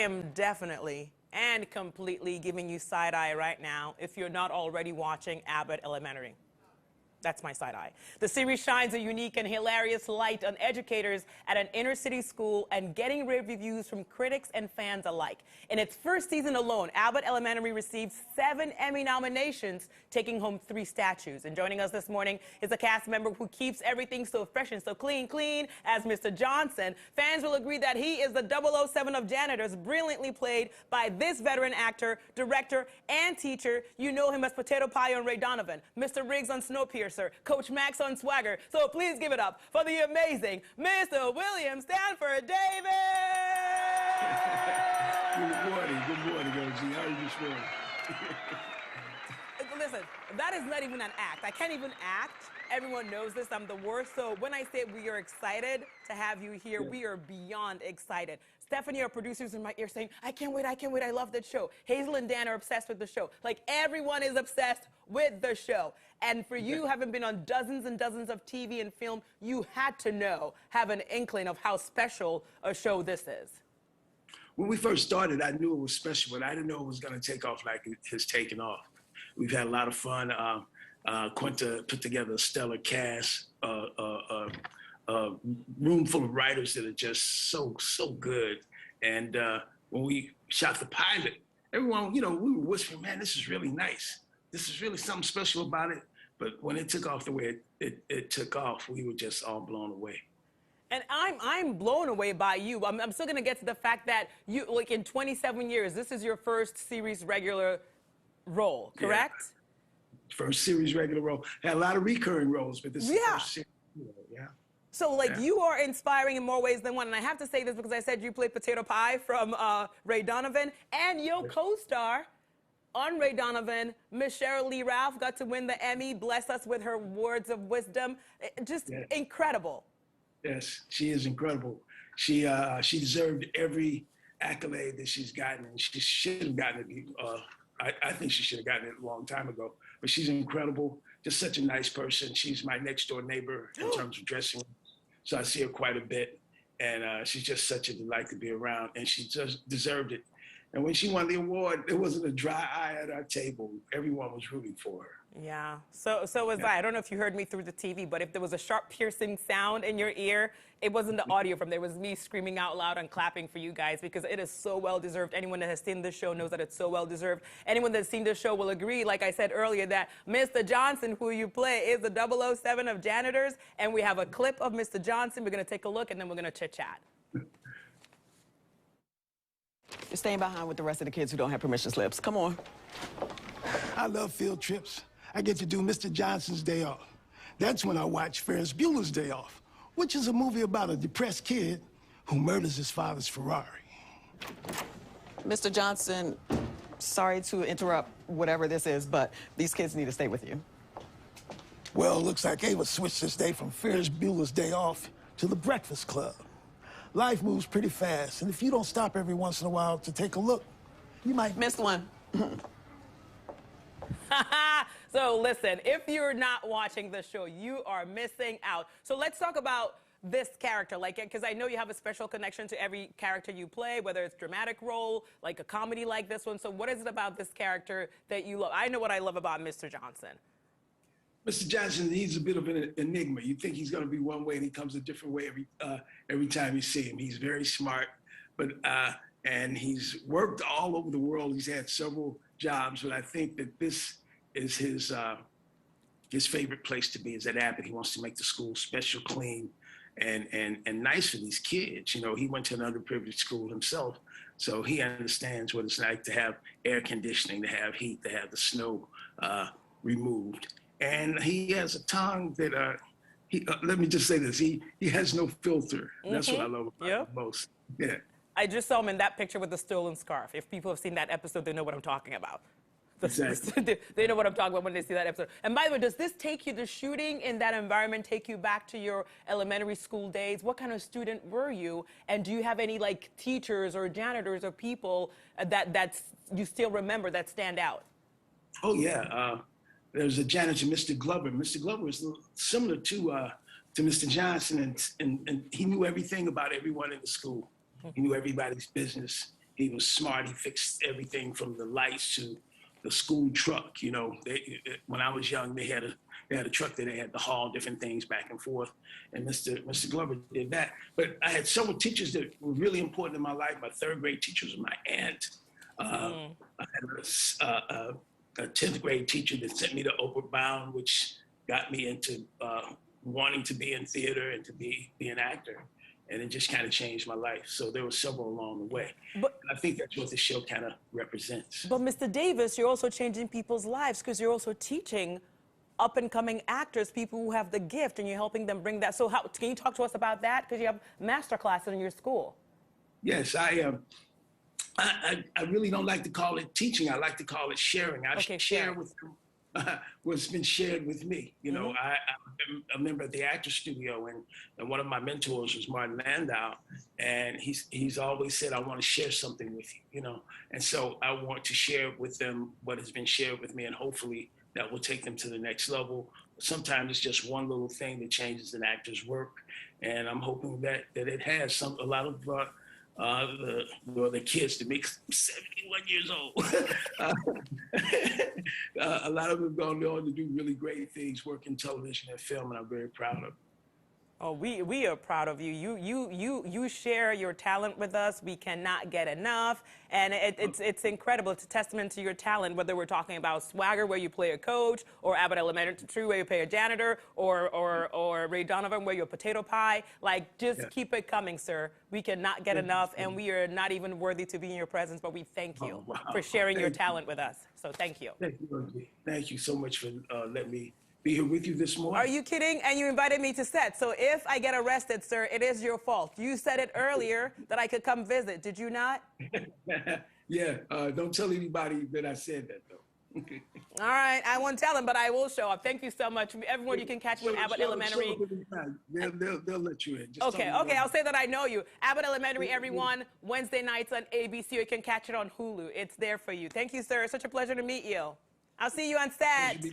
am definitely and completely giving you side eye right now if you're not already watching Abbott Elementary. That's my side eye. The series shines a unique and hilarious light on educators at an inner city school and getting rave reviews from critics and fans alike. In its first season alone, Abbott Elementary received 7 Emmy nominations, taking home 3 statues. And joining us this morning is a cast member who keeps everything so fresh and so clean as Mr. Johnson. Fans will agree that he is the 007 of janitors, brilliantly played by this veteran actor, director, and teacher. You know him as Potato Pie on Ray Donovan, Mr. Riggs on Snowpiercer, Coach Max on Swagger. So please give it up for the amazing Mr. William Stanford Davis! Good morning, OG. How are you this morning? Listen, that is not even an act. I can't even act. Everyone knows this. I'm the worst. So when I say we are excited to have you here, we are beyond excited. Stephanie, our producers in my ear saying, I can't wait, I love that show. Hazel and Dan are obsessed with the show. Like, everyone is obsessed with the show. And for you, having been on dozens and dozens of TV and film, you had to know, have an inkling of how special a show this is. When we first started, I knew it was special, but I didn't know it was going to take off like it has taken off. We've had a lot of fun. Quinta put together a stellar cast, a room full of writers that are just so good. And when we shot the pilot, everyone, we were whispering, man, this is really nice. This is really something special about it. But when it took off the way it took off, we were just all blown away. And I'm blown away by you. I'm still gonna get to the fact that you, like, in 27 years, this is your first series regular role, correct? Yeah. First series regular role. Had a lot of recurring roles, but this is the first series. Yeah. So, like, you are inspiring in more ways than one. And I have to say this because I said you played Potato Pie from Ray Donovan, and your co-star on Ray Donovan, Miss Cheryl Lee Ralph, got to win the Emmy, bless us with her words of wisdom. Just incredible. Yes, she is incredible. She deserved every accolade that she's gotten, and she should have gotten it. I think she should have gotten it a long time ago. But she's incredible, just such a nice person. She's my next door neighbor in terms of dressing, so I see her quite a bit. And she's just such a delight to be around, and she just deserved it. And when she won the award, there wasn't a dry eye at our table. Everyone was rooting for her. Yeah, so was I. I don't know if you heard me through the TV, but if there was a sharp, piercing sound in your ear, it wasn't the audio from there. It was me screaming out loud and clapping for you guys because it is so well-deserved. Anyone that has seen this show knows that it's so well-deserved. Anyone that's seen this show will agree, like I said earlier, that Mr. Johnson, who you play, is the 007 of janitors, and we have a clip of Mr. Johnson. We're going to take a look, and then we're going to chit-chat. You're staying behind with the rest of the kids who don't have permission slips. Come on. I love field trips. I get to do Mr. Johnson's Day Off. That's when I watch Ferris Bueller's Day Off, which is a movie about a depressed kid who murders his father's Ferrari. Mr. Johnson, sorry to interrupt whatever this is, but these kids need to stay with you. Well, it looks like Ava switched this day from Ferris Bueller's Day Off to the Breakfast Club. Life moves pretty fast, and if you don't stop every once in a while to take a look, you might miss one. So listen, if you're not watching the show, you are missing out. So let's talk about this character, like, because I know you have a special connection to every character you play, whether it's dramatic role, like a comedy like this one. So what is it about this character that you love? I know what I love about Mr. Johnson. Mr. Johnson, he's a bit of an enigma. You think he's going to be one way, and he comes a different way every time you see him. He's very smart, but and he's worked all over the world. He's had several jobs, but I think that this is his favorite place to be is at Abbott. He wants to make the school special, clean, and nice for these kids. You know, he went to an underprivileged school himself, so he understands what it's like to have air conditioning, to have heat, to have the snow removed. And he has a tongue that, let me just say this, he has no filter. That's what I love about him most. Yeah. I just saw him in that picture with the stolen scarf. If people have seen that episode, they know what I'm talking about. Exactly. They know what I'm talking about when they see that episode. And by the way, does this take you, the shooting in that environment, take you back to your elementary school days? What kind of student were you? And do you have any, like, teachers or janitors or people that you still remember that stand out? Oh, yeah. There's a janitor, Mr. Glover. Mr. Glover is similar to Mr. Johnson, and he knew everything about everyone in the school. He knew everybody's business. He was smart. He fixed everything from the lights to the school truck. You know, when I was young, they had a truck that they had to haul different things back and forth, and Mr. Glover did that. But I had several teachers that were really important in my life. My third grade teacher was my aunt. I had a 10th grade teacher that sent me to Outward Bound, which got me into wanting to be in theater and to be an actor. And it just kind of changed my life. So there were several along the way. But and I think that's what the show kind of represents. But Mr. Davis, you're also changing people's lives because you're also teaching up-and-coming actors, people who have the gift, and you're helping them bring that. So can you talk to us about that? Because you have master classes in your school. Yes, I really don't like to call it teaching. I like to call it sharing. I share with them what's been shared with me. You know, I'm a member of the Actor Studio, and one of my mentors was Martin Landau, and he's always said, I want to share something with you, you know, and so I want to share with them what has been shared with me, and hopefully that will take them to the next level. Sometimes it's just one little thing that changes an actor's work, and I'm hoping that it has a lot of the kids to make 71 years old. A lot of them have gone on to do really great things, work in television and film, and I'm very proud of them. Oh, we are proud of you. You share your talent with us. We cannot get enough, and it's incredible. It's a testament to your talent. Whether we're talking about Swagger, where you play a coach, or Abbott Elementary, where you play a janitor, or Ray Donovan, where you're a potato pie. Like, just keep it coming, sir. We cannot get enough, and we are not even worthy to be in your presence. But we thank you for sharing your talent with us. So thank you. Thank you, Auntie. Thank you so much for letting me be here with you this morning. Are you kidding? And you invited me to set. So if I get arrested, sir, it is your fault. You said it earlier that I could come visit. Did you not? Yeah. Don't tell anybody that I said that, though. All right. I won't tell them, but I will show up. Thank you so much. Everyone, you can catch me in Abbott Elementary. They'll let you in. Just okay. I'll say that I know you. abbott Elementary, everyone, Wednesday nights on ABC. You can catch it on Hulu. It's there for you. Thank you, sir. It's such a pleasure to meet you. I'll see you on set.